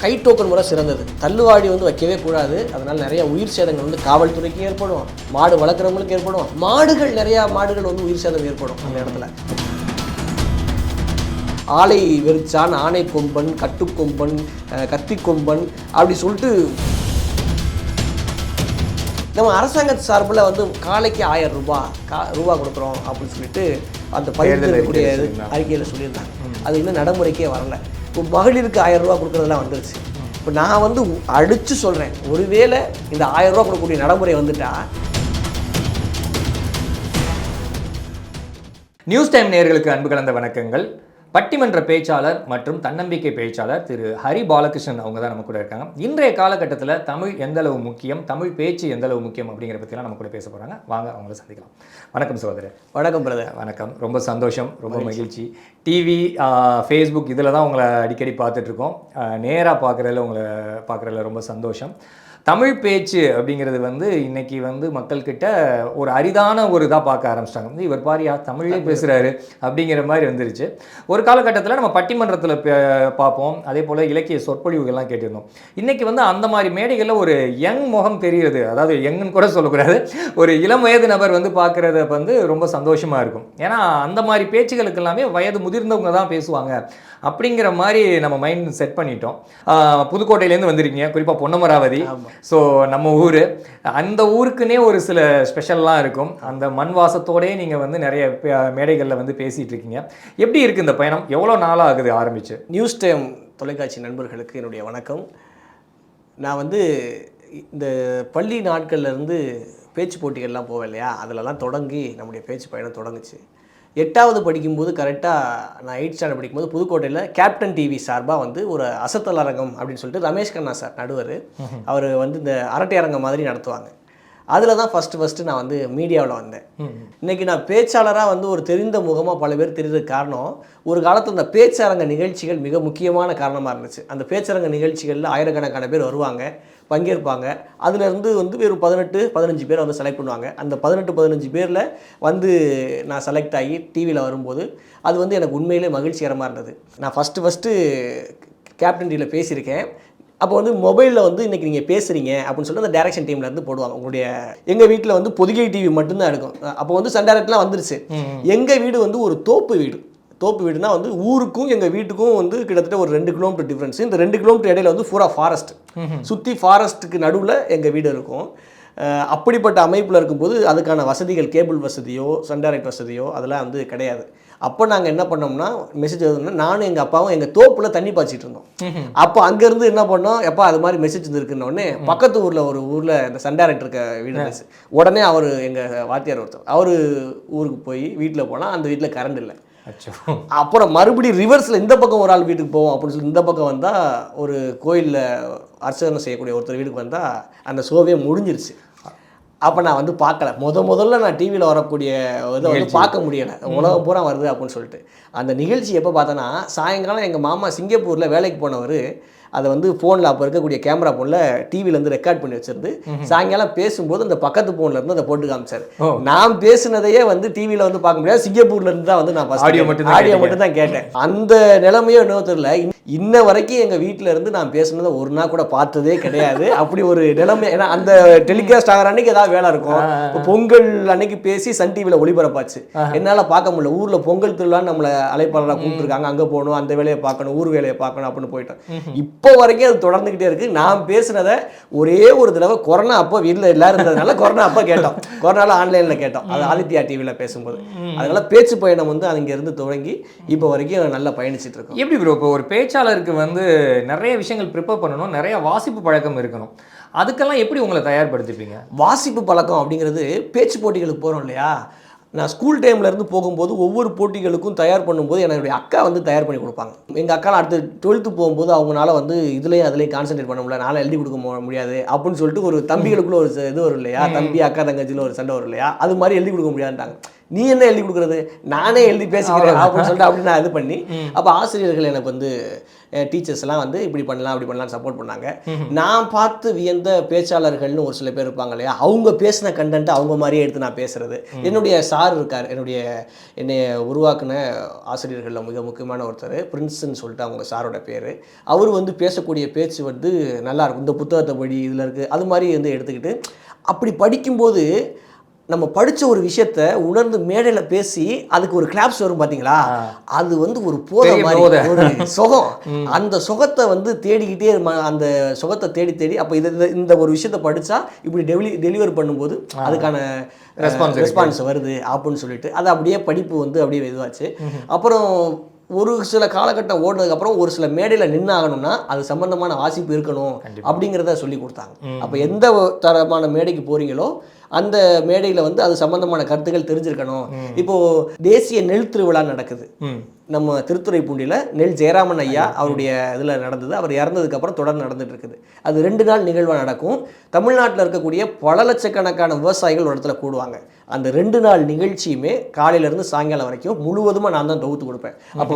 கை token முறை சிறந்தது. தள்ளுவாடி வைக்கவே கூடாது. அதனால் நிறைய உயிர் சேதங்கள் காவல்துறைக்கு ஏற்படும், மாடு வளர்க்குறவங்களுக்கு ஏற்படும், நிறையா மாடுகள் உயிர் சேதம் ஏற்படும் அந்த இடத்துல. ஆலை வெறிச்சான், ஆணை கொம்பன், கட்டுக்கொம்பன், கத்தி கொம்பன் அப்படி சொல்லிட்டு நம்ம அரசாங்கத்து சார்பில் காலைக்கு 1000 ரூபா கொடுக்குறோம் அப்படின்னு சொல்லிட்டு அந்த பகிர்ந்தக்கூடிய அறிக்கையில் சொல்லியிருந்தாங்க. அது இன்னும் நடைமுறைக்கே வரலை. இப்போ மகளிருக்கு 1000 ரூபா கொடுக்குறதெல்லாம் வந்துருச்சு. இப்போ நான் அடித்து சொல்கிறேன், ஒருவேளை இந்த 1000 ரூபா கொடுக்கக்கூடிய நடைமுறை வந்துட்டா. நியூஸ் டைம் நேயர்களுக்கு அன்பு கலந்த வணக்கங்கள். பட்டிமன்ற பேச்சாளர் மற்றும் தன்னம்பிக்கை பேச்சாளர் திரு ஹரி பாலகிருஷ்ணன் அவங்க தான் நம்ம கூட இருக்காங்க. இன்றைய காலகட்டத்தில் தமிழ் எந்த அளவு முக்கியம், தமிழ் பேச்சு எந்த அளவு முக்கியம் அப்படிங்கிற பற்றிலாம் நம்ம கூட பேச போகிறாங்க. வாங்க அவங்கள சந்திக்கலாம். வணக்கம் சகோதரர். வணக்கம் பிரதர். வணக்கம். ரொம்ப சந்தோஷம், ரொம்ப மகிழ்ச்சி. டிவி, ஃபேஸ்புக் இதில் தான் உங்களை அடிக்கடி பார்த்துட்ருக்கோம். நேராக பார்க்குறதுல ரொம்ப சந்தோஷம். தமிழ் பேச்சு அப்படிங்கிறது இன்னைக்கு மக்கள்கிட்ட ஒரு அரிதான ஒரு இதாக பார்க்க ஆரம்பிச்சிட்டாங்க. இவர் பாரியா தமிழே பேசுகிறாரு அப்படிங்கிற மாதிரி வந்துருச்சு. ஒரு காலகட்டத்தில் நம்ம பட்டிமன்றத்தில் பார்ப்போம், அதே போல் இலக்கிய சொற்பொழிவுகள்லாம் கேட்டிருந்தோம். இன்றைக்கி அந்த மாதிரி மேடைகளில் ஒரு யங் முகம் தெரிகிறது, அதாவது யங்குன்னு கூட சொல்லக்கூடாது, ஒரு இளம் வயது நபர் பார்க்குறத ரொம்ப சந்தோஷமாக இருக்கும். ஏன்னா அந்த மாதிரி பேச்சுகளுக்கு எல்லாமே வயது முதிர்ந்தவங்க தான் பேசுவாங்க அப்படிங்கிற மாதிரி நம்ம மைண்ட் செட் பண்ணிட்டோம். புதுக்கோட்டையிலேருந்து வந்திருக்கீங்க, குறிப்பாக பொன்னமராவதி. ஸோ நம்ம ஊர், அந்த ஊருக்குன்னே ஒரு சில ஸ்பெஷல்லாம் இருக்கும். அந்த மண் வாசத்தோடே நீங்கள் நிறைய மேடைகளில் பேசிகிட்டு இருக்கீங்க. எப்படி இருக்குது இந்த பயணம்? எவ்வளோ நாளாக ஆகுது ஆரம்பிச்சு? நியூஸ் டைம் தொலைக்காட்சி நண்பர்களுக்கு என்னுடைய வணக்கம். நான் இந்த பள்ளி நாட்கள்லேருந்து பேச்சு போட்டிகள்லாம் போவேன் இல்லையா, அதிலலாம் தொடங்கி நம்முடைய பேச்சு பயணம் தொடங்குச்சு. 8வது படிக்கும்போது, கரெக்டாக நான் 8th ஸ்டாண்டர்ட் படிக்கும்போது புதுக்கோட்டையில் கேப்டன் டிவி சார்பாக ஒரு அசத்தல் அரங்கம் அப்படின்னு சொல்லிட்டு ரமேஷ் கண்ணா சார் நடுவர், அவர் இந்த அரட்டை அரங்கம் மாதிரி நடத்துவாங்க. அதில் தான் ஃபஸ்ட்டு நான் மீடியாவில் வந்தேன். இன்றைக்கி நான் பேச்சாளராக ஒரு தெரிந்த முகமாக பல பேர் தெரிகிறதுக்கு காரணம், ஒரு காலத்தில் இந்த பேச்சரங்க நிகழ்ச்சிகள் மிக முக்கியமான காரணமாக இருந்துச்சு. அந்த பேச்சரங்க நிகழ்ச்சிகளில் ஆயிரக்கணக்கான பேர் வருவாங்க, பங்கேற்பாங்க. அதுலேருந்து வெறும் 18-15 பேரை செலக்ட் பண்ணுவாங்க. அந்த 18-15 பேரில் நான் செலக்ட் ஆகி டிவியில் வரும்போது அது எனக்கு உண்மையிலே மகிழ்ச்சிகரமாக இருந்தது. நான் ஃபஸ்ட்டு கேப்டன் டிவியில் பேசியிருக்கேன். அப்போ மொபைலில் இன்றைக்கி நீங்கள் பேசுகிறீங்க அப்படின்னு சொல்லிட்டு அந்த டைரக்ஷன் டீம்லேருந்து போடுவாங்க. உங்களுடைய எங்கள் வீட்டில் பொதிகை டிவி மட்டும்தான் இருக்கும். அப்போ சன் டைரக்ட்லாம் வந்துருச்சு. எங்கள் வீடு ஒரு தோப்பு வீடுனா ஊருக்கும் எங்கள் வீட்டுக்கும் கிட்டத்தட்ட ஒரு 2 கிலோமீட்டர் டிஃப்ரென்ஸ். இந்த 2 கிலோமீட்டர் இடையில பூரா ஃபாரஸ்ட், சுற்றி ஃபாரஸ்ட்டுக்கு நடுவில் எங்கள் வீடு இருக்கும். அப்படிப்பட்ட அமைப்பில் இருக்கும்போது அதுக்கான வசதிகள், கேபிள் வசதியோ சன் டைரக்ட் வசதியோ அதெல்லாம் கிடையாது. அப்போ நாங்கள் என்ன பண்ணோம்னா, மெசேஜ் எழுதுனா நானும் எங்கள் அப்பாவும் எங்கள் தோப்பில் தண்ணி பாய்ச்சிட்டு இருந்தோம். அப்போ அங்கேருந்து என்ன பண்ணோம், எப்போ அது மாதிரி மெசேஜ் இருந்துருக்குன்னொடனே பக்கத்து ஊரில் இந்த சன் டைரக்ட் இருக்க வீடு இருந்துச்சு. உடனே அவர் எங்கள் வாத்தியார் ஒருத்தர், அவர் ஊருக்கு போய் வீட்டில் போனால் அந்த வீட்டில் கரண்ட் இல்லை. அப்புறம் மறுபடியும் ரிவர்ஸில் இந்த பக்கம் ஒரு ஆள் வீட்டுக்கு போவோம் அப்படின்னு சொல்லி இந்த பக்கம் வந்தால் ஒரு கோயிலில் அர்ச்சனை செய்யக்கூடிய ஒருத்தர் வீட்டுக்கு வந்தால் அந்த ஷோவே முடிஞ்சிருச்சு. அப்போ நான் பார்க்கல. முதல்ல நான் டிவியில் வரக்கூடிய இதை பார்க்க முடியலை, உலகம் பூரா வருது அப்படின்னு சொல்லிட்டு. அந்த நிகழ்ச்சி எப்போ பார்த்தேன்னா, சாயங்காலம் எங்கள் மாமா சிங்கப்பூரில் வேலைக்கு போனவர் அதை ஃபோனில் அப்போ இருக்கக்கூடிய கேமரா ஃபோனில் டிவியிலேருந்து ரெக்கார்ட் பண்ணி வச்சிருந்து சாயங்காலம் பேசும்போது அந்த பக்கத்து ஃபோன்லேருந்து அதை போட்டு காமிச்சார். நான் பேசுனதையே டிவியில் பார்க்க முடியாது, சிங்கப்பூர்லேருந்து தான் நான் ஆடியோ மட்டும் தான் கேட்டேன். அந்த நிலைமையோ என்னவோ தெரியல, இன்ன வரைக்கும் எங்கள் வீட்டில் இருந்து நான் பேசுனதை ஒரு நாள் கூட பார்த்ததே கிடையாது. அப்படி ஒரு நிலைமை. ஏன்னா அந்த டெலிகாஸ்ட் ஆகிற அன்னைக்கு ஏதாவது வேலை இருக்கும். இப்போ பொங்கல் அன்னைக்கு பேசி சன் டிவியில் ஒளிபரப்பாச்சு, என்னால் பார்க்க முடியல. ஊரில் பொங்கல் திருவிழான்னு நம்மளை அழைப்பாளராக கூப்பிட்டுருக்காங்க, அங்கே போகணும், அந்த வேலையை பார்க்கணும், ஊர் வேலையை பார்க்கணும் அப்படின்னு போயிட்டோம். இப்போ வரைக்கும் அது தொடர்ந்துக்கிட்டே இருக்குது. நான் பேசுனதை ஒரே ஒரு தடவை கொரோனா அப்போ வீட்டில் எல்லாரும் இருந்ததுனால கொரோனா அப்போ கேட்டோம், கொரோனாவில் ஆன்லைனில் கேட்டோம், அது ஆதித்யா டிவியில் பேசும்போது. அதனால பேச்சு பயணம் அங்கேருந்து தொடங்கி இப்போ வரைக்கும் நல்லா பயணிச்சுட்டு இருக்கோம். எப்படி ப்ரோ, இப்போ ஒரு பேச்சாளருக்கு நிறைய விஷயங்கள் ப்ரிப்பேர் பண்ணணும், நிறைய வாசிப்பு பழக்கம் இருக்கணும், அதுக்கெல்லாம் எப்படி உங்களை தயார்படுத்திப்பீங்க? வாசிப்பு பழக்கம் அப்படிங்கிறது பேச்சு போட்டிகளுக்கு போகிறோம் இல்லையா, நான் ஸ்கூல் டைம்லேருந்து போகும்போது ஒவ்வொரு போட்டிகளுக்கும் தயார் பண்ணும்போது என்னுடைய அக்கா தயார் பண்ணி கொடுப்பாங்க. எங்கள் அக்காவில் அடுத்து 12th போகும்போது அவங்களால இதுலேயும் அதுலேயும் கான்சன்ட்ரேட் பண்ண முடியல, நாளை எழுதி கொடுக்க முடியாது அப்படின்னு சொல்லிட்டு ஒரு தம்பிகளுக்குள்ள ஒரு இது வரும் இல்லையா, தம்பி அக்கா தங்கச்சியில் ஒரு சண்டை வரும் இல்லையா, அது மாதிரி எழுதி கொடுக்க முடியாதுன்ட்டாங்க. நீ என்ன எழுதி கொடுக்குறது, நானே எழுதி பேசிக்கிறேன் அப்படின்னு சொல்லிட்டு அப்படி நான் இது பண்ணி, அப்போ ஆசிரியர்கள் எனக்கு டீச்சர்ஸ்லாம் வந்து இப்படி பண்ணலாம் அப்படி பண்ணலாம் சப்போர்ட் பண்ணாங்க. நான் பார்த்து வியந்த பேச்சாளர்கள்னு ஒரு சில பேர் இருப்பாங்க இல்லையா, அவங்க பேசின கண்டென்ட் அவங்க மாதிரியே எடுத்து நான் பேசுறது. என்னுடைய சார் இருக்கார், என்னை உருவாக்குன ஆசிரியர்களில் மிக முக்கியமான ஒருத்தர், பிரின்ஸ்ன்னு சொல்லிட்டு அவங்க சாரோட பேர். அவர் வந்து பேசக்கூடிய பேச்சு வந்து நல்லாயிருக்கும். இந்த புத்தகத்தை படி இதில் இருக்குது அது மாதிரி வந்து எடுத்துக்கிட்டு அப்படி படிக்கும்போது நம்ம படித்த ஒரு விஷயத்த உணர்ந்து மேடையில் பேசி அதுக்கு ஒரு கிளாப்ஸ் வரும் பார்த்தீங்களா, அது வந்து ஒரு போதை மாதிரி ஒரு சுகம். அந்த சுகத்தை வந்து தேடிக்கிட்டே அந்த சுகத்தை தேடி தேடி அப்போ இந்த ஒரு விஷயத்தை படித்தா இப்படி டெலிவர் பண்ணும்போது அதுக்கான ரெஸ்பான்ஸ் வருது அப்படின்னு சொல்லிட்டு அது அப்படியே படிப்பு வந்து அப்படியே இதுவாச்சு. அப்புறம் ஒரு சில காலகட்டம் ஓடுனதுக்கப்புறம் ஒரு சில மேடையில் நின்னாகணும்னா அது சம்பந்தமான வாசிப்பு இருக்கணும் அப்படிங்கிறத சொல்லி கொடுத்தாங்க. அப்போ எந்த தரமான மேடைக்கு போகிறீங்களோ அந்த மேடையில் வந்து அது சம்பந்தமான கருத்துக்கள் தெரிஞ்சிருக்கணும். இப்போது தேசிய நெல் திருவிழா நடக்குது நம்ம திருத்துறைப்பூண்டியில். நெல் ஜெயராமன் ஐயா அவருடைய இதில் நடந்தது. அவர் இறந்ததுக்கப்புறம் தொடர்ந்து நடந்துட்டு இருக்குது. அது 2 நாள் நிகழ்வாக நடக்கும். தமிழ்நாட்டில் இருக்கக்கூடிய பல லட்சக்கணக்கான விவசாயிகள் ஒரு இடத்துல கூடுவாங்க. அந்த 2 நாள் நிகழ்ச்சியுமே காலையிலேருந்து சாயங்காலம் வரைக்கும் முழுவதுமாக நான் தான் தொகுத்து கொடுப்பேன். அப்போ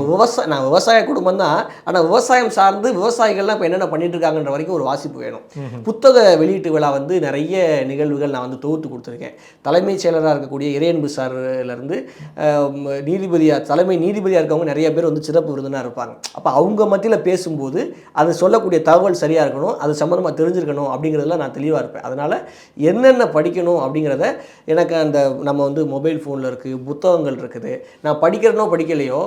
நான் விவசாய குடும்பம் தான், ஆனால் விவசாயம் சார்ந்து விவசாயிகள்லாம் இப்போ என்னென்ன பண்ணிட்டு இருக்காங்கன்ற வரைக்கும் ஒரு வாசிப்பு வேணும். புத்தக வெளியீட்டு விழா வந்து நிறைய நிகழ்வுகள் நான் வந்து தொகுத்து கொடுத்துருக்கேன். தலைமைச் செயலராக இருக்கக்கூடிய இறையன்பு சார்லேருந்து தலைமை நீதிபதியாக இருக்கவங்க நிறைய பேர் வந்து சிறப்பு விருந்தினராக இருப்பாங்க. அப்போ அவங்க மத்தியில் பேசும்போது அது சொல்லக்கூடிய தகவல் சரியாக இருக்கணும், அது சம்மந்தமாக தெரிஞ்சிருக்கணும் அப்படிங்கிறதுல நான் தெளிவாக இருப்பேன். அதனால் என்னென்ன படிக்கணும் அப்படிங்கிறத எனக்கு அந்த நம்ம வந்து மொபைல் ஃபோனில் இருக்குது, புத்தகங்கள் இருக்குது. நான் படிக்கிறனோ படிக்கலையோ,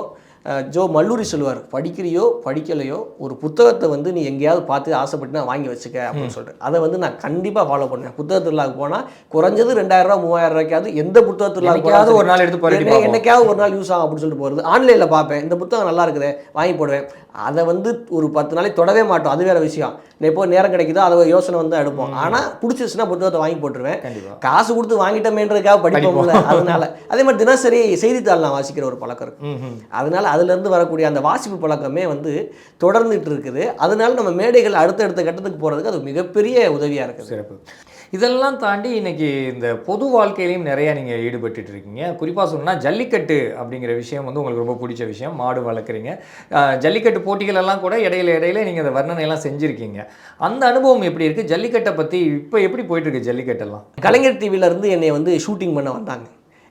ஜோ மல்லூரி சொல்லுவார், படிக்கிறியோ படிக்கலையோ ஒரு புத்தகத்தை வந்து நீ எங்கேயாவது பார்த்து ஆசைப்பட்டு நான் வாங்கி வச்சுக்க அப்படின்னு சொல்லிட்டு அதை வந்து நான் கண்டிப்பாக ஃபாலோ பண்ணுவேன். புத்தக திருவிழாவுக்கு போனால் குறைஞ்சது 2000 ரூபா 3000 ரூபாய்க்காவது எந்த புத்தக திருவிழாவுக்கு ஒரு நாள் எடுத்து என்னைக்காவது ஒரு நாள் யூஸ் ஆகும் அப்படின்னு சொல்லிட்டு போகிறது. ஆன்லைனில் பார்ப்பேன், இந்த புத்தகம் நல்லா இருக்குதே வாங்கி போடுவேன். அதை வந்து ஒரு 10 நாளைக்கு தொடவே மாட்டோம், அது வேறு விஷயம். எப்போ நேரம் கிடைக்குதோ அதை யோசனை வந்து எடுப்போம். ஆனால் பிடிச்சிருச்சுன்னா புத்தகத்தை வாங்கி போட்டுருவேன். காசு கொடுத்து வாங்கிட்டோமேன்றதுக்காக படிப்போம்ல, அதனால. அதே மாதிரி தினசரி செய்தித்தாள் நான் வாசிக்கிற ஒரு பழக்கம் இருக்கு. அதனால அதுலேருந்து வரக்கூடிய அந்த வாசிப்பு பழக்கமே வந்து தொடர்ந்துட்டு இருக்குது. அதனால நம்ம மேடைகள் அடுத்தடுத்த கட்டத்துக்கு போகிறதுக்கு அது மிகப்பெரிய உதவியாக இருக்குது. சிறப்பு. இதெல்லாம் தாண்டி இன்னைக்கு இந்த பொது வாழ்க்கையிலையும் நிறையா நீங்கள் ஈடுபட்டு இருக்கீங்க. குறிப்பாக சொன்னால் ஜல்லிக்கட்டு அப்படிங்கிற விஷயம் வந்து உங்களுக்கு ரொம்ப பிடிச்ச விஷயம். மாடு வளர்க்குறீங்க, ஜல்லிக்கட்டு போட்டிகள் எல்லாம் கூட இடையில நீங்கள் அந்த வர்ணனையெல்லாம் செஞ்சுருக்கீங்க. அந்த அனுபவம் எப்படி இருக்குது? ஜல்லிக்கட்டை பற்றி இப்போ எப்படி போயிட்டுருக்கு ஜல்லிக்கட்டெல்லாம்? கலைஞர் டிவியிலேருந்து என்னை வந்து ஷூட்டிங் பண்ண வந்தாங்க.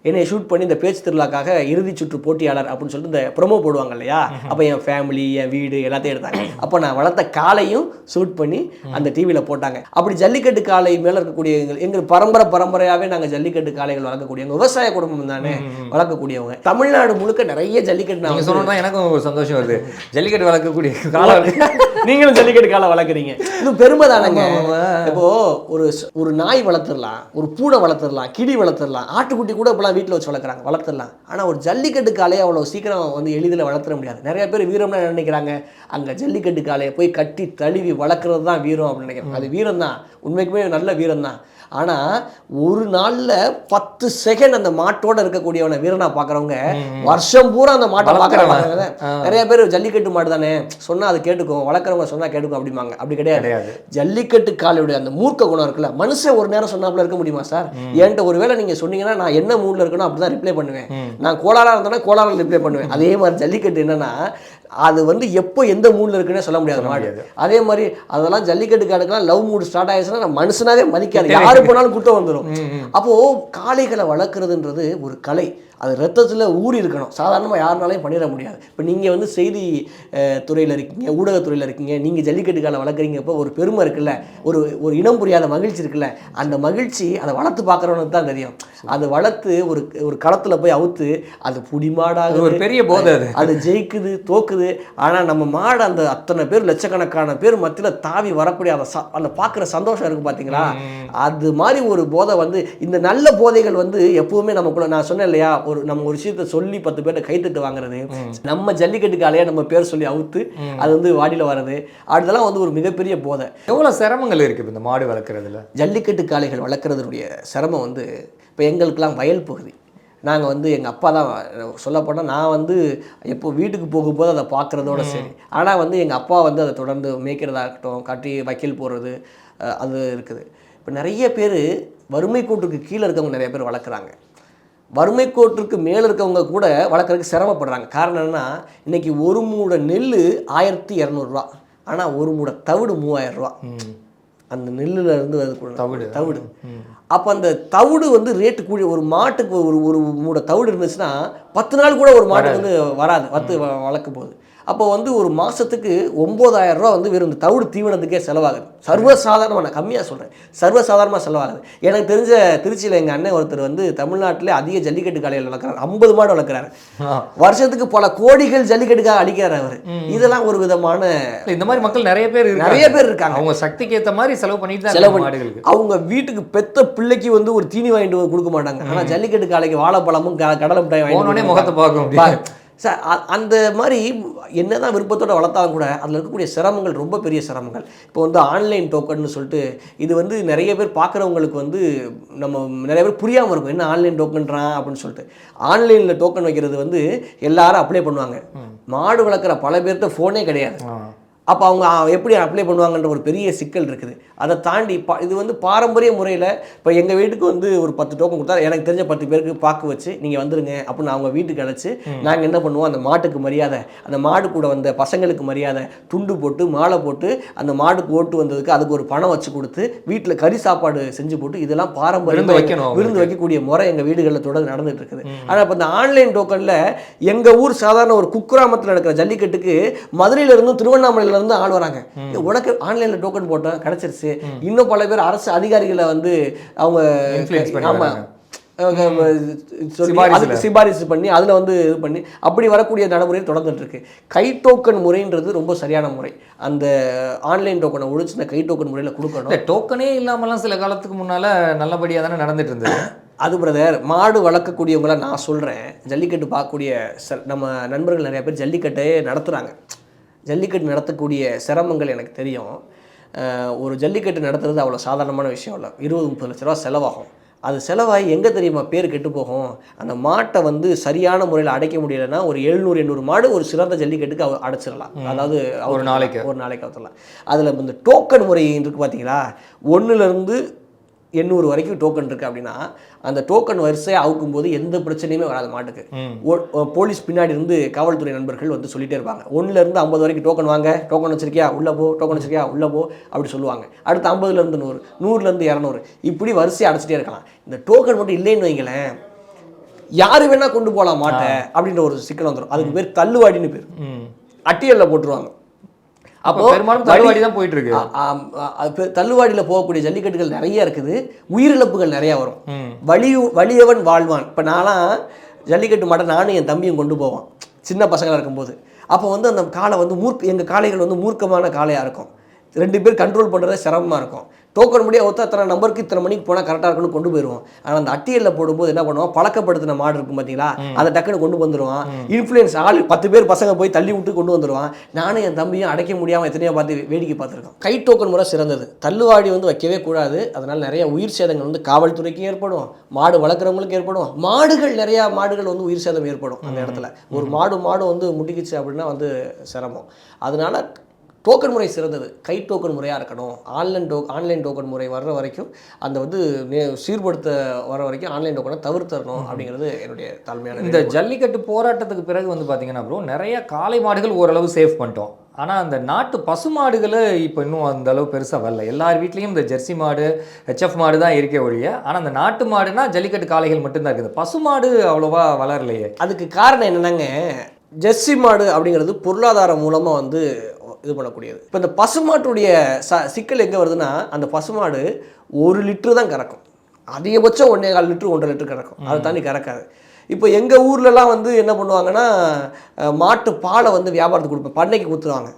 என்னை ஷூட் பண்ணி இந்த பேச்சு திருவிழாக்காக இறுதி சுற்று போட்டியாளர் அப்படின்னு சொல்லிட்டு இந்த ப்ரொமோ போடுவாங்க இல்லையா, அப்போ என் ஃபேமிலி என் வீடு எல்லாத்தையும் எடுத்தாங்க. அப்போ நான் வளர்த்த காளையும் ஷூட் பண்ணி அந்த டிவியில் போட்டாங்க. அப்படி ஜல்லிக்கட்டு காளை மேலே இருக்கக்கூடிய எங்கள் பரம்பரையாகவே நாங்கள் ஜல்லிக்கட்டு காளைகள் வளர்க்கக்கூடிய எங்கள் விவசாய குடும்பம் தானே வளர்க்கக்கூடியவங்க. தமிழ்நாடு முழுக்க நிறைய ஜல்லிக்கட்டு நான் சொன்னோன்னா எனக்கும் ஒரு சந்தோஷம் வருது. ஜல்லிக்கட்டு வளர்க்கக்கூடிய காலை நீங்களும் ஜல்லிக்கட்டு காலை வளர்க்குறீங்க, இது பெருமை தானேங்க. இப்போ ஒரு நாய் வளர்த்துடலாம், ஒரு பூனை வளர்த்துடலாம், கிளி வளர்த்துடலாம், ஆட்டுக்குட்டி கூட இப்போலாம் வீட்டில் வச்சு வளர்த்துடலாம். ஆனால் ஒரு ஜல்லிக்கட்டு காலையை அவ்வளோ சீக்கிரம் வந்து எளிதில் வளர்த்துட முடியாது. நிறைய பேர் வீரம்னா நினைக்கிறாங்க, அங்கே ஜல்லிக்கட்டு காலையை போய் கட்டி தழுவி வளர்க்குறது தான் வீரம் அப்படின்னு நினைக்கிறாங்க. அது வீரம் தான், உண்மைக்குமே நல்ல வீரம் தான். ஆனால் ஒரு நாளில் 10 செகண்ட் அந்த மாட்டோட இருக்கக்கூடியவனை வீரனா பார்க்குறவங்க வருஷம் பூரா அந்த மாட்டை பார்க்குறவங்க. நிறைய பேர் ஜல்லிக்கட்டு மாடு தானே சொன்னால் அது கேட்டுக்கும், வளர்க்குறவங்க சொன்னால் கேட்டுக்கும் அப்படிம்பாங்க. அப்படி கிடையாது. ஜல்லிக்கட்டு காலையுடைய அந்த மூர்க்க குணம் இருக்குல்ல, மனுஷன் ஒரு நேரம் சொன்னாப்புல இருக்க முடியுமா சார்? என்கிட்ட ஒரு வேளை நீங்கள் சொன்னீங்கன்னா நான் என்ன மூடில் இருக்கணும் அப்படி தான் ரிப்ளை பண்ணுவேன். நான் கோளாறாக இருந்தேன்னா கோளாறில் ரிப்ளை பண்ணுவேன். அதே மாதிரி ஜல்லிக்கட்டு என்னன்னா அது வந்து எப்போ எந்த மூடில் இருக்குன்னே சொல்ல முடியாது மாடு. அதே மாதிரி அதெல்லாம் ஜல்லிக்கட்டு காடுக்கெல்லாம் லவ் மூடு ஸ்டார்ட் ஆயிடுச்சுன்னா நான் மனுஷனாவே மதிக்காது, யாரு போனாலும் குற்றம் வந்துடும். அப்போது காளைகளை வளர்க்குறதுன்றது ஒரு கலை, அது ரத்தத்தில் ஊறி இருக்கணும். சாதாரணமாக யாருனாலையும் பண்ணிட முடியாது. இப்போ நீங்கள் வந்து செய்தி துறையில் இருக்கீங்க, ஊடகத்துறையில் இருக்கீங்க, நீங்கள் ஜல்லிக்கட்டு காலை வளர்க்குறீங்க, இப்போ ஒரு பெருமை இருக்குல்ல, ஒரு இனம் புரியாத மகிழ்ச்சி இருக்குல்ல, அந்த மகிழ்ச்சி அதை வளர்த்து பார்க்குறவனுக்கு தான் தெரியும். அது வளர்த்து ஒரு களத்தில் போய் அவுத்து அது புடிமாடாக ஒரு பெரிய போதை, அது ஜெயிக்குது தோக்குது. ஆனால் நம்ம மாடு அந்த அத்தனை பேர் லட்சக்கணக்கான பேர் மத்தியில் தாவி வரக்கூடிய அந்த பார்க்குற சந்தோஷம் இருக்குது பார்த்தீங்களா, அது மாதிரி ஒரு போதை வந்து இந்த நல்ல போதைகள் வந்து எப்பவுமே நமக்குள்ள, நான் சொன்னேன் இல்லையா, நம்ம ஒரு விஷயத்த சொல்லி 10 பேர்ட்ட கைத்தட்டு வாங்குறது, நம்ம ஜல்லிக்கட்டு காலையா நம்ம பேர் சொல்லி அவுத்து அது வந்து வாடியில் வர்றது, அதெல்லாம் வந்து ஒரு மிகப்பெரிய போதை. எவ்வளோ சிரமங்கள் இருக்குது இந்த மாடு வளர்க்குறதுல? ஜல்லிக்கட்டு காளைகள் வளர்க்குறதுடைய சிரமம் வந்து இப்போ எங்களுக்கெல்லாம் வயல் பகுதி. நாங்கள் வந்து எங்கள் அப்பா தான் சொல்லப்போனால், நான் வந்து எப்போ வீட்டுக்கு போகும்போது அதை பார்க்குறதோட சரி. ஆனால் வந்து எங்கள் அப்பா வந்து அதை தொடர்ந்து மேய்க்கிறதாகட்டும், கட்டி வைக்கல் போடுறது அது இருக்குது. இப்போ நிறைய பேர் வறுமை கோட்டுக்கு கீழே இருக்கவங்க நிறைய பேர் வளர்க்குறாங்க. வறுமை கோட்டிற்கு மேலே இருக்கவங்க கூட வளர்க்குறதுக்கு சிரமப்படுறாங்க. காரணம் என்னென்னா, இன்றைக்கி ஒரு மூடை நெல் 1200 ஆனால் ஒரு மூடை தவிடு 3000 அந்த நெல்லில் இருந்து தவிடு. அப்போ அந்த தவிடு வந்து ரேட்டு கூடி, ஒரு மாட்டுக்கு ஒரு மூடை தவிடு இருந்துச்சுன்னா 10 நாள் கூட ஒரு மாட்டுக்கு வந்து வராது, வளர்க்கும் போது. அப்போ வந்து ஒரு மாதத்துக்கு 9000 ரூபா வந்து வெறும் இந்த தவிடு தீவனத்துக்கே செலவாகுது. சர்வசாதாரணமாக, நான் கம்மியாக சொல்கிறேன், சர்வசாதாரணமாக செலவாகுது. எனக்கு தெரிஞ்ச திருச்சியில் எங்கள் அண்ணன் ஒருத்தர் வந்து தமிழ்நாட்டிலே அதிக ஜல்லிக்கட்டு காளைகள் வளர்க்குறாரு, 50 மாடு வளர்க்குறாரு. வருஷத்துக்கு பல கோடிகள் ஜல்லிக்கட்டுக்காக அளிக்கிறார் அவர். இதெல்லாம் ஒரு விதமான, இந்த மாதிரி மக்கள் நிறைய பேர் இருக்காங்க. அவங்க சக்திக்கு ஏற்ற மாதிரி செலவு பண்ணிட்டு தான் அவங்க வீட்டுக்கு பெத்த பிள்ளைக்கு வந்து ஒரு தீனி வாங்கிட்டு கொடுக்க மாட்டாங்க. ஆனால் ஜல்லிக்கட்டு காளைக்கு வாழைப்பழமும் கடலை மிட்டாய் வாங்கி முகத்தை பார்க்க முடியும். சார் அந்த மாதிரி என்ன தான் விருப்பத்தோடு வளர்த்தாலும் கூட அதில் இருக்கக்கூடிய சிரமங்கள் ரொம்ப பெரிய சிரமங்கள். இப்போ வந்து ஆன்லைன் டோக்கன்னு சொல்லிட்டு, இது வந்து நிறைய பேர் பார்க்குறவங்களுக்கு வந்து நம்ம நிறைய பேர் புரியாமல் இருக்கும், என்ன ஆன்லைன் டோக்கன்றான் அப்படின்னு சொல்லிட்டு. ஆன்லைனில் டோக்கன் வைக்கிறது வந்து எல்லாரும் அப்ளை பண்ணுவாங்க. மாடு வளர்க்குற பல பேர்கிட்ட ஃபோனே கிடையாது. அப்போ அவங்க எப்படி அப்ளை பண்ணுவாங்கன்ற ஒரு பெரிய சிக்கல் இருக்குது. அதை தாண்டி இது வந்து பாரம்பரிய முறையில், இப்போ எங்கள் வீட்டுக்கு வந்து ஒரு 10 டோக்கன் கொடுத்தா எனக்கு தெரிஞ்ச 10 பேருக்கு பார்க்க வச்சு நீங்கள் வந்துடுங்க அப்படின்னு அவங்க வீட்டுக்கு அழைச்சி நாங்கள் என்ன பண்ணுவோம், அந்த மாட்டுக்கு மரியாதை, அந்த மாடு கூட வந்த பசங்களுக்கு மரியாதை, துண்டு போட்டு மாலை போட்டு அந்த மாடுக்கு ஓட்டு வந்ததுக்கு அதுக்கு ஒரு பணம் வச்சு கொடுத்து வீட்டில் கறி சாப்பாடு செஞ்சு போட்டு, இதெல்லாம் பாரம்பரியம் விருந்து வைக்கக்கூடிய முறை எங்கள் வீடுகளில் தொடர்ந்து நடந்துட்டு இருக்குது. ஆனால் இப்போ இந்த ஆன்லைன் டோக்கனில் எங்கள் ஊர் சாதாரண ஒரு குக்கிராமத்தில் நடக்கிற ஜல்லிக்கட்டுக்கு மதுரையிலிருந்தும் திருவண்ணாமலையில் இருந்து ஆள் வராங்க. உனக்கு ஆன்லைன்ல டோக்கன் போட்டேன் கிடைச்சிருச்சு. இன்னும் பல பேர் அரசு அதிகாரிகளை வந்து அவங்க சிபாரிசு பண்ணி அதில் வந்து இது பண்ணி அப்படி வரக்கூடிய நடைமுறை தொடர்ந்துட்டு இருக்கு. கை டோக்கன் முறைன்றது ரொம்ப சரியான முறை. அந்த ஆன்லைன் டோக்கனை ஒழிச்சு இந்த கை டோக்கன் முறையில் கொடுக்கணும். டோக்கனே இல்லாமலாம் சில காலத்துக்கு முன்னால் நல்லபடியாக தானே நடந்துட்டு இருந்தது. அது பிரதர், மாடு வளர்க்கக்கூடியவங்கள நான் சொல்கிறேன், ஜல்லிக்கட்டு பார்க்கக்கூடிய நம்ம நண்பர்கள் நிறைய பேர் ஜல்லிக்கட்டே நடத்துகிறாங்க. ஜல்லிக்கட்டு நடத்தக்கூடிய சிரமங்கள் எனக்கு தெரியும். ஒரு ஜல்லிக்கட்டு நடத்துறது அவ்வளோ சாதாரணமான விஷயம் இல்லை. 20-30 லட்ச ரூபா செலவாகும். அது செலவாகி எங்கே தெரியுமா பேர் கெட்டு போகும். அந்த மாட்டை வந்து சரியான முறையில் அடைக்க முடியலைன்னா ஒரு 700-800 மாடு ஒரு சிறந்த ஜல்லிக்கட்டுக்கு அடைச்சிடலாம். அதாவது ஒரு நாளைக்கு அவுத்தரலாம். அதில் இந்த டோக்கன் முறை இருக்குது பார்த்தீங்களா, 1லேருந்து 800 வரைக்கும் டோக்கன் இருக்குது அப்படின்னா அந்த டோக்கன் வரிசையை அவுக்கும்போது எந்த பிரச்சனையுமே வராது மாட்டுக்கு. போலீஸ் பின்னாடி இருந்து காவல்துறை நண்பர்கள் வந்து சொல்லிட்டே இருப்பாங்க, 1லேருந்து 50 வரைக்கும் டோக்கன் வாங்க, டோக்கன் வச்சிருக்கியா உள்ளே போ, டோக்கன் வச்சிருக்கியா உள்ளே போ அப்படி சொல்லுவாங்க. அடுத்து 50லேருந்து 100, 100லேருந்து 200 இப்படி வரிசையை அடைச்சிட்டே இருக்கலாம். இந்த டோக்கன் மட்டும் இல்லைன்னு வைங்களேன், யார் வேணா கொண்டு போகலாம் மாட்டை அப்படின்ற ஒரு சிக்கல் வந்துடும். அதுக்கு பேர் தள்ளுவாடின்னு பேர். அட்டியலில் போட்டுருவாங்க. அப்போ பெரும்பாலும் தள்ளுவாடி தான் போயிட்டு இருக்கு. தள்ளுவாடியில் போகக்கூடிய ஜல்லிக்கட்டுகள் நிறைய இருக்குது. உயிரிழப்புகள் நிறையா வரும். வலியவன் வாழ்வான். இப்போ நான்லாம் ஜல்லிக்கட்டு மாட்டை நானும் என் தம்பியும் கொண்டு போவோம் சின்ன பசங்களாக இருக்கும்போது. அப்போ வந்து அந்த காளை வந்து எங்கள் காளைகள் வந்து மூர்க்கமான காளையாக இருக்கும். 2 பேர் கண்ட்ரோல் பண்ணுறதே சிரமமாக இருக்கும். டோக்கன் முடியாது அத்தனை நம்பருக்கு இத்தனை மணிக்கு போனால் கரெக்டாக இருக்குன்னு கொண்டு போயிடுவோம். ஆனால் அந்த அட்டியலில் போடும்போது என்ன பண்ணுவோம், பழக்கப்படுத்தின மாடு இருக்கும் பார்த்தீங்களா, அதை டக்குன்னு கொண்டு வந்துடுவான். இன்ஃப்ளூயன்ஸ் ஆள் 10 பேர் பசங்க போய் தள்ளி விட்டு கொண்டு வந்துடுவான். நானும் என் தம்பியும் அடைக்க முடியாமல் எத்தனையோ பார்த்து வேடிக்கை பார்த்துருக்கோம். கை டோக்கன் முறை சிறந்தது. தள்ளுவாடி வந்து வைக்கவே கூடாது. அதனால் நிறைய உயிர் சேதங்கள் வந்து காவல்துறைக்கு ஏற்படும், மாடு வளர்க்குறவங்களுக்கு ஏற்படும், நிறையா மாடுகள் வந்து உயிர் சேதம் ஏற்படும். அந்த இடத்துல ஒரு மாடு வந்து முட்டிக்கிச்சு அப்படின்னா வந்து சிரமம். அதனால டோக்கன் முறை சிறந்தது. கை டோக்கன் முறையாக இருக்கணும். ஆன்லைன் டோக்கன் முறை வர்ற வரைக்கும் அந்த வந்து சீர்படுத்த வர வரைக்கும் ஆன்லைன் டோக்கனை தவிர்த்தரணும் அப்படிங்கிறது என்னுடைய தாழ்மையான. இந்த ஜல்லிக்கட்டு போராட்டத்துக்கு பிறகு வந்து பார்த்தீங்கன்னா ப்ரோ, நிறைய காளை மாடுகள் ஓரளவு சேவ் பண்ணிட்டோம். ஆனால் அந்த நாட்டு பசு மாடுகளை இப்போ இன்னும் அந்த அளவு பெருசாக வரல. எல்லார் வீட்லேயும் இந்த ஜெர்சி மாடு, ஹெச்எஃப் மாடு தான் இருக்கே ஒழிய, ஆனால் அந்த நாட்டு மாடுனா ஜல்லிக்கட்டு காளைகள் மட்டும்தான் இருக்குது. பசு மாடு அவ்வளோவா வளரலையே. அதுக்கு காரணம் என்னென்னாங்க, ஜெர்சி மாடு அப்படிங்கிறது பொருளாதாரம் மூலமாக வந்து இது பண்ணக்கூடியது. இப்போ இந்த பசுமாட்டுடைய சிக்கல் எங்கே வருதுன்னா, அந்த பசுமாடு 1 லிட்டரு தான் கறக்கும். அதிகபட்சம் 1.25 லிட்டரு 1.5 லிட்டரு கறக்கும். அதை தாண்டி கறக்காது. இப்போ எங்கள் ஊர்லலாம் வந்து என்ன பண்ணுவாங்கன்னா, மாட்டு பாலை வந்து வியாபாரத்துக்கு கொடுப்பேன், பண்ணைக்கு ஊற்றுவாங்க.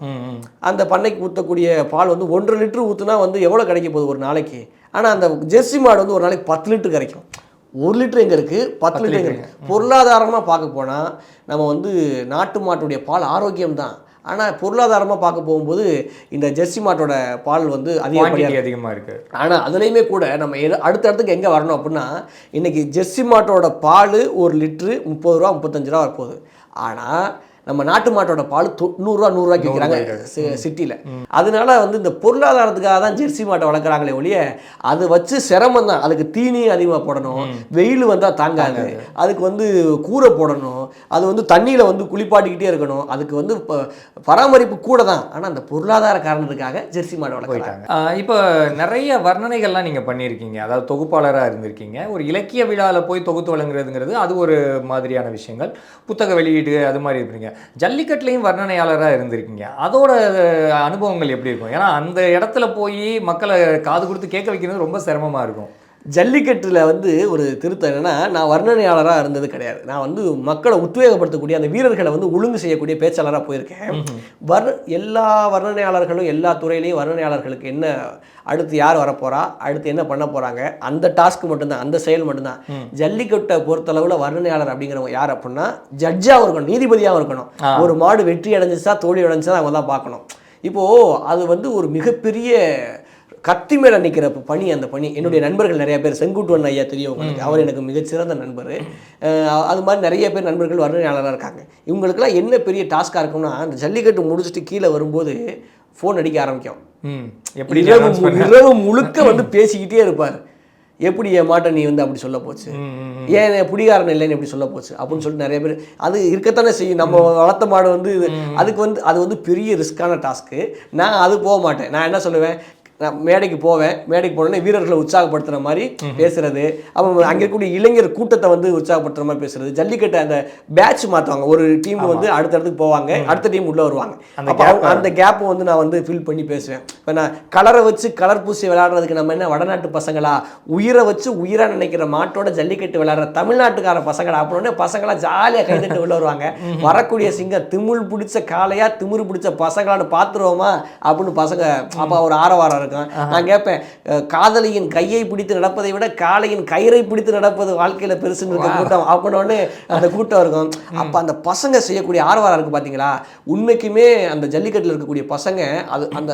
அந்த பண்ணைக்கு ஊற்றக்கூடிய பால் வந்து 1.5 லிட்டரு ஊற்றுனா வந்து எவ்வளோ கிடைக்க போகுது ஒரு நாளைக்கு. ஆனால் அந்த ஜெர்சி மாடு வந்து ஒரு நாளைக்கு 10 லிட்டரு கிடைக்கும். 1 லிட்டரு எங்கே இருக்குது, 10 லிட்டரு எங்கே இருக்குது. பொருளாதாரமாக பார்க்க போனால் நம்ம வந்து நாட்டு மாட்டுடைய பால் ஆரோக்கியம் தான். ஆனால் பொருளாதாரமாக பார்க்க போகும்போது இந்த ஜெர்சி மாட்டோட பால் வந்து அதிகமாக இருக்குது. ஆனால் அதுலேயுமே கூட நம்ம அடுத்தடுத்துக்கு எங்கே வரணும் அப்படின்னா, இன்றைக்கி ஜெர்சி மாட்டோட பால் 1 லிட்ரு 30 ரூபா 35 ரூபா வரப்போகுது. ஆனால் நம்ம நாட்டு மாட்டோட பால் 100-100 விற்கிறாங்க சிட்டியில். அதனால வந்து இந்த பொருளாதாரத்துக்காக தான் ஜெர்சி மாட்டை வளர்க்குறாங்களே ஒழிய அது வச்சு சிரமம் தான். அதுக்கு தீனி அதிகமாக போடணும், வெயில் வந்தால் தாங்காது, அதுக்கு வந்து கூரை போடணும், அது வந்து தண்ணியில் வந்து குளிப்பாட்டிக்கிட்டே இருக்கணும், அதுக்கு வந்து பராமரிப்பு கூட தான். ஆனால் அந்த பொருளாதார காரணத்துக்காக ஜெர்சி மாட்டை வளர்க்குறாங்க. இப்போ நிறைய வர்ணனைகள்லாம் நீங்கள் பண்ணியிருக்கீங்க, அதாவது தொகுப்பாளராக இருந்திருக்கீங்க. ஒரு இலக்கிய விழாவில் போய் தொகுத்து வழங்குறதுங்கிறது அது ஒரு மாதிரியான விஷயங்கள், புத்தக வெளியீடு அது மாதிரி இருப்பீங்க. ஜல்லிக்கட்டுலையும் வர்ணனையாளராக இருந்திருக்கீங்க. அதோட அனுபவங்கள் எப்படி இருக்கும்? ஏன்னா அந்த இடத்துல போய் மக்களை காது கொடுத்து கேட்க வைக்கிறது ரொம்ப சிரமமாக இருக்கும். ஜல்லிக்கட்டில் வந்து ஒரு திருத்தம் என்னென்னா, நான் வர்ணனையாளராக இருந்தது கிடையாது. நான் வந்து மக்களை உத்வேகப்படுத்தக்கூடிய அந்த வீரர்களை வந்து ஒழுங்கு செய்யக்கூடிய பேச்சாளராக போயிருக்கேன். எல்லா வர்ணனையாளர்களும் எல்லா துறையிலையும் வர்ணனையாளர்களுக்கு என்ன அடுத்து யார் வரப்போகிறா, அடுத்து என்ன பண்ண போகிறாங்க, அந்த டாஸ்க் மட்டும்தான், அந்த செயல் மட்டும்தான். ஜல்லிக்கட்டை பொறுத்தளவில் வர்ணனையாளர் அப்படிங்கிறவங்க யார் அப்படின்னா ஜட்ஜாகவும் இருக்கணும், நீதிபதியாகவும் இருக்கணும். ஒரு மாடு வெற்றி அடைஞ்சிச்சா தோல்வி அடைஞ்சிச்சா அவங்க தான் பார்க்கணும். இப்போது அது வந்து ஒரு மிகப்பெரிய கத்தி மேலே நிற்கிற பணி. அந்த பணி என்னுடைய நண்பர்கள் நிறைய பேர், செங்குட்டுவன் ஐயா தெரியும் உங்களுக்கு, அவர் எனக்கு மிகச்சிறந்த நண்பர். அது மாதிரி நிறைய பேர் நண்பர்கள் வர்ணனையாளராக இருக்காங்க. இவங்களுக்கெல்லாம் என்ன பெரிய டாஸ்காக இருக்கும்னா, அந்த ஜல்லிக்கட்டு முடிச்சுட்டு கீழே வரும்போது ஃபோன் அடிக்க ஆரம்பிக்கும். இரவு முழுக்க வந்து பேசிக்கிட்டே இருப்பார். எப்படி என் மாட்டை நீ வந்து அப்படி சொல்ல போச்சு, ஏன் பிடிகாரன் இல்லைன்னு எப்படி சொல்ல போச்சு அப்படின்னு சொல்லிட்டு நிறைய பேர். அது இருக்கத்தானே செய்யும். நம்ம வளர்த்த மாடு வந்து அதுக்கு வந்து அது வந்து பெரிய ரிஸ்க்கான டாஸ்க்கு. நான் அது போக மாட்டேன். நான் என்ன சொல்லுவேன், நான் மேடைக்கு போவேன், மேடைக்கு போனோடனே வீரர்களை உற்சாகப்படுத்துகிற மாதிரி பேசுறது, அவங்க அங்கே இருக்கக்கூடிய இளைஞர் கூட்டத்தை வந்து உற்சாகப்படுத்துகிற மாதிரி பேசுறது. ஜல்லிக்கட்டை அந்த பேட்ச் மாற்றுவாங்க, ஒரு டீம் வந்து அடுத்த இடத்துக்கு போவாங்க, அடுத்த டீம் உள்ளே வருவாங்க. அப்போ அந்த கேப்பை வந்து நான் வந்து ஃபில் பண்ணி பேசுவேன். இப்போ நான் கலரை வச்சு கலர் பூசி விளையாடுறதுக்கு நம்ம என்ன வடநாட்டு பசங்களா, உயிரை வச்சு உயிராக நினைக்கிற மாட்டோட ஜல்லிக்கட்டு விளையாடுற தமிழ்நாட்டுக்கார பசங்களா அப்படின்னே பசங்களாம் ஜாலியாக கைதட்டு உள்ள வருவாங்க. வரக்கூடிய சிங்கம் திமிழ் பிடிச்ச காளையா திமிரு பிடிச்ச பசங்களான்னு பார்த்துருவோமா அப்படின்னு பசங்க அப்போ ஒரு ஆரவாரம். நான் கேட்பேன், காதலியின் கையை பிடித்து நடப்பதை விட காளையின் கயிறை பிடித்து நடப்பது வாழ்க்கையில பெருசுன்னு இருக்க கூட்டம் அப்படின்னோடனே அந்த கூட்டம் இருக்கும். அப்ப அந்த பசங்க செய்யக்கூடிய ஆர்வம் இருக்கு பாத்தீங்களா. உண்மைக்குமே அந்த ஜல்லிக்கட்டுல இருக்கக்கூடிய பசங்க அது அந்த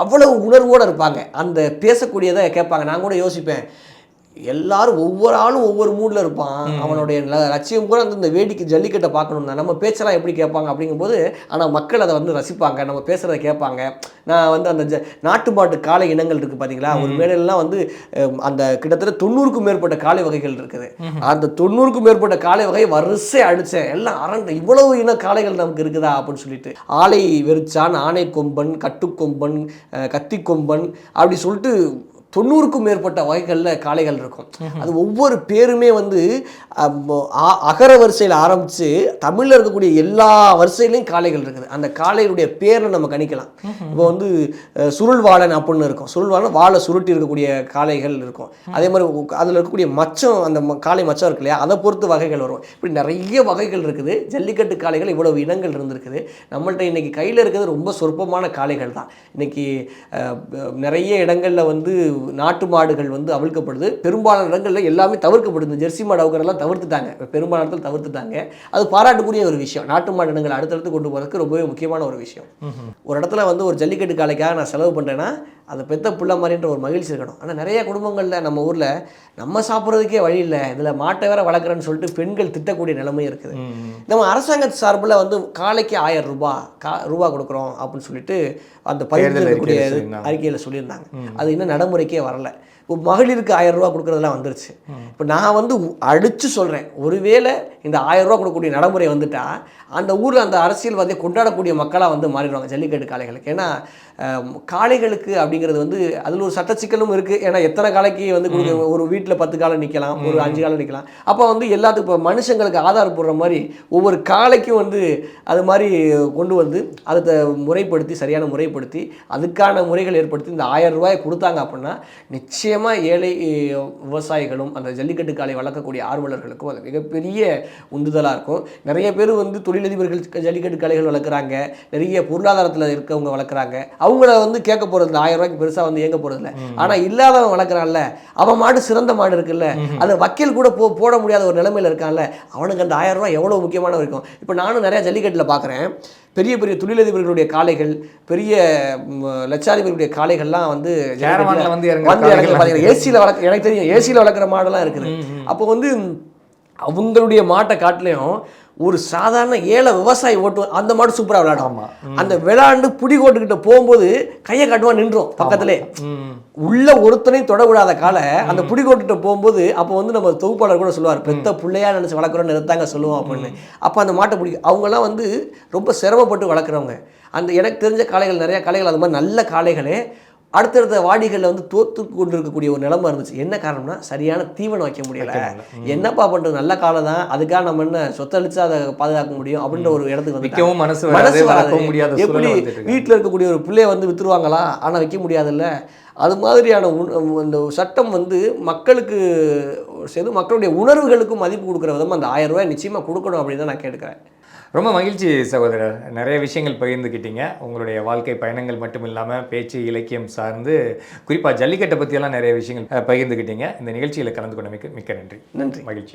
அவ்வளவு உணர்வோடு இருப்பாங்க. அந்த பேசக்கூடியதை கேட்பாங்க. நான் கூட யோசிப்பேன், எல்லாரும் ஒவ்வொரு ஆளும் ஒவ்வொரு மூடில் இருப்பான். அவனுடைய லட்சியம் கூட வந்து இந்த வேடிக்கை ஜல்லிக்கட்டை பார்க்கணும் தான். நம்ம பேச்செல்லாம் எப்படி கேட்பாங்க அப்படிங்கும்போது, ஆனால் மக்கள் அதை வந்து ரசிப்பாங்க, நம்ம பேசுகிறத கேட்பாங்க. நான் வந்து அந்த நாட்டு மாட்டு காளை இனங்கள் இருக்குது பார்த்தீங்களா, ஒரு மேடையிலலாம் வந்து அந்த கிட்டத்தட்ட 90க்கும் மேற்பட்ட காளை வகைகள் இருக்குது. அந்த 90க்கும் மேற்பட்ட காளை வகை வரிசை அடித்தேன், எல்லாம் அரண்டு இவ்வளவு இன காளைகள் நமக்கு இருக்குதா அப்படின்னு சொல்லிட்டு. ஆலை வெறிச்சான், ஆணை கொம்பன், கட்டுக்கொம்பன், கத்தி கொம்பன் அப்படி சொல்லிட்டு 90க்கும் மேற்பட்ட வகைகளில் காளைகள் இருக்கும். அது ஒவ்வொரு பேருமே வந்து அகர வரிசையில் ஆரம்பித்து தமிழில் இருக்கக்கூடிய எல்லா வரிசையிலையும் காளைகள் இருக்குது. அந்த காளையுடைய பேரை நம்ம கணிக்கலாம். இப்போ வந்து சுருள்வாளன் அப்படின்னு இருக்கும், சுருள்வாளன் வாழை சுருட்டி இருக்கக்கூடிய காளைகள் இருக்கும். அதே மாதிரி அதில் இருக்கக்கூடிய மச்சம், அந்த காளை மச்சம் இருக்கு இல்லையா, அதை பொறுத்து வகைகள் வரும். இப்படி நிறைய வகைகள் இருக்குது. ஜல்லிக்கட்டு காளைகள் இவ்வளவு இனங்கள் இருந்திருக்குது. நம்மள்ட்ட இன்றைக்கி கையில் இருக்கிறது ரொம்ப சொற்பமான காளைகள் தான். இன்றைக்கி நிறைய இடங்களில் வந்து நாட்டு மாடுகள் வந்து அவிழ்க்கப்படுது. பெரும்பாலான இடங்களில் எல்லாமே தவிர்க்கப்படுது. ஜெர்சி மாடு அவுக்கிறதெல்லாம் தவிர்த்துட்டாங்க, பெரும்பாலான இடத்துல தவிர்த்துட்டாங்க. அது பாராட்டக்கூடிய ஒரு விஷயம். நாட்டு மாடு இடங்கள் அடுத்தடுத்து கொண்டு போகிறதுக்கு ரொம்பவே முக்கியமான ஒரு விஷயம். ஒரு இடத்துல வந்து ஒரு ஜல்லிக்கட்டு காளைக்காக நான் செலவு பண்ணுறேன்னா அதை பெத்த புள்ள மாதிரின்ற ஒரு மகிழ்ச்சி இருக்கணும். ஆனால் நிறைய குடும்பங்களில் நம்ம ஊரில் நம்ம சாப்பிட்றதுக்கே வழி இல்லை, இதில் மாட்டை வேற வளர்க்குறேன்னு சொல்லிட்டு பெண்கள் திட்டக்கூடிய நிலைமை இருக்குது. நம்ம அரசாங்கத்து சார்பில் வந்து காளைக்கு 1000 ரூபாய் கொடுக்குறோம் அப்படின்னு சொல்லிட்டு அந்த பரிந்துரைக்கூடிய அறிக்கையில் சொல்லியிருந்தாங்க. அது இன்னும் நடைமுறைக்கே வரல. இப்போ மகளிருக்கு 1000 ரூபா கொடுக்குறதெல்லாம் வந்துருச்சு. இப்போ நான் வந்து அடித்து சொல்கிறேன், ஒருவேளை இந்த 1000 ரூபா கொடுக்கக்கூடிய நடைமுறை வந்துட்டா அந்த ஊரில் அந்த அரசியல்வாதியை கொண்டாடக்கூடிய மக்களாக வந்து மாறிடுவாங்க ஜல்லிக்கட்டு காளைகளுக்கு. ஏன்னா காளைகளுக்கு அப்படிங்கிறது வந்து அதில் ஒரு சட்ட சிக்கலும் இருக்குது. ஏன்னா எத்தனை காளைக்கு வந்து ஒரு வீட்டில் 10 காளை நிற்கலாம், ஒரு 5 காளை நிற்கலாம். அப்போ வந்து எல்லாத்துக்கும் இப்போ மனுஷங்களுக்கு ஆதார் போடுற மாதிரி ஒவ்வொரு காளைக்கும் வந்து அது மாதிரி கொண்டு வந்து அதை முறைப்படுத்தி, சரியான முறைப்படுத்தி அதுக்கான முறைகள் ஏற்படுத்தி இந்த 1000 ரூபாயை கொடுத்தாங்க அப்படின்னா நிச்சயமாக ஏழை விவசாயிகளும் அந்த ஜல்லிக்கட்டு காளை வளர்க்கக்கூடிய ஆர்வலர்களுக்கும் அது மிகப்பெரிய உந்துதலாக இருக்கும். நிறைய பேர் வந்து தொழிலதிபர்கள் ஜல்லிக்கட்டு காளைகள் வளர்க்குறாங்க, நிறைய பொருளாதாரத்தில் இருக்கவங்க வளர்க்குறாங்க. அவங்கள வந்து கேட்க போகிறது 1000 ரூபாய்க்கு பெருசாக வந்து இயங்க போகிறது இல்லை. ஆனால் இல்லாதவன் வளர்க்குறான்ல, அவன் மாடு சிறந்த மாடு இருக்குல்ல, அது வக்கீல் கூட போட முடியாத ஒரு நிலைமையில் இருக்கான்ல, அவனுக்கு அந்த 1000 ரூபாய் எவ்வளோ முக்கியமான இருக்கும். இப்போ நானும் நிறையா ஜல்லிக்கட்டில் பார்க்குறேன், பெரிய பெரிய தொழிலதிபர்களுடைய காளைகள், பெரிய லட்சாதிபதிகளுடைய காளைகள்லாம் வந்து ஏசியில் வளர்க்க, எனக்கு தெரியும் ஏசியில் வளர்க்குற மாடெல்லாம் இருக்குது. அப்போ வந்து அவங்களுடைய மாட்டை காட்டிலையும் ஒரு சாதாரண ஏழை விவசாயி ஓட்டு அந்த மாடு சூப்பராக விளையாடும். ஆமாம். அந்த விளையாண்டு புடிகோட்டுக்கிட்ட போகும்போது கையை காட்டுவா நின்றோம் பக்கத்திலே. உள்ள ஒருத்தனையும் தொட விடாத காலை அந்த புடிகோட்டுக்கிட்ட போகும்போது அப்போ வந்து நம்ம தொகுப்பாளர் கூட சொல்லுவார், பெத்த பிள்ளையா நினச்சி வளர்க்குறோன்னு நிறுத்தாங்க சொல்லுவோம் அப்படின்னு. அப்போ அந்த மாட்டை பிடிக்கும். அவங்கெல்லாம் வந்து ரொம்ப சிரமப்பட்டு வளர்க்குறவங்க. அந்த எனக்கு தெரிஞ்ச காளைகள் நிறைய காளைகள் அந்த மாதிரி நல்ல காளைகளே அடுத்தடுத்த வாடிகளில் வந்து தோற்று கொண்டு இருக்கக்கூடிய ஒரு நிலைமை இருந்துச்சு. என்ன காரணம்னா சரியான தீவனம் வைக்க முடியல. என்னப்பா பண்ணுறது, நல்ல காலம் தான், அதுக்காக நம்ம என்ன சொத்தளிச்சா அதை பாதுகாக்க முடியும் அப்படின்ற ஒரு இடத்துக்கு வந்து மனசு வராது. எப்படி வீட்டில் இருக்கக்கூடிய ஒரு பிள்ளைய வந்து விற்றுருவாங்களா, ஆனால் வைக்க முடியாதுல்ல. அது மாதிரியான இந்த சட்டம் வந்து மக்களுக்கு சேர்ந்து மக்களுடைய உணர்வுகளுக்கும் மதிப்பு கொடுக்குற விதமாக அந்த 1000 ரூபாய் நிச்சயமாக கொடுக்கணும் அப்படின்னு தான் நான் கேட்குறேன். ரொம்ப மகிழ்ச்சி சகோதரர். நிறைய விஷயங்கள் பகிர்ந்துக்கிட்டீங்க. உங்களுடைய வாழ்க்கை பயணங்கள் மட்டும் இல்லாமல் பேச்சு இலக்கியம் சார்ந்து குறிப்பாக ஜல்லிக்கட்டை பற்றியெல்லாம் நிறைய விஷயங்கள் பகிர்ந்துக்கிட்டீங்க. இந்த நிகழ்ச்சியில் கலந்து கொண்ட மிக்க நன்றி. நன்றி, மகிழ்ச்சி.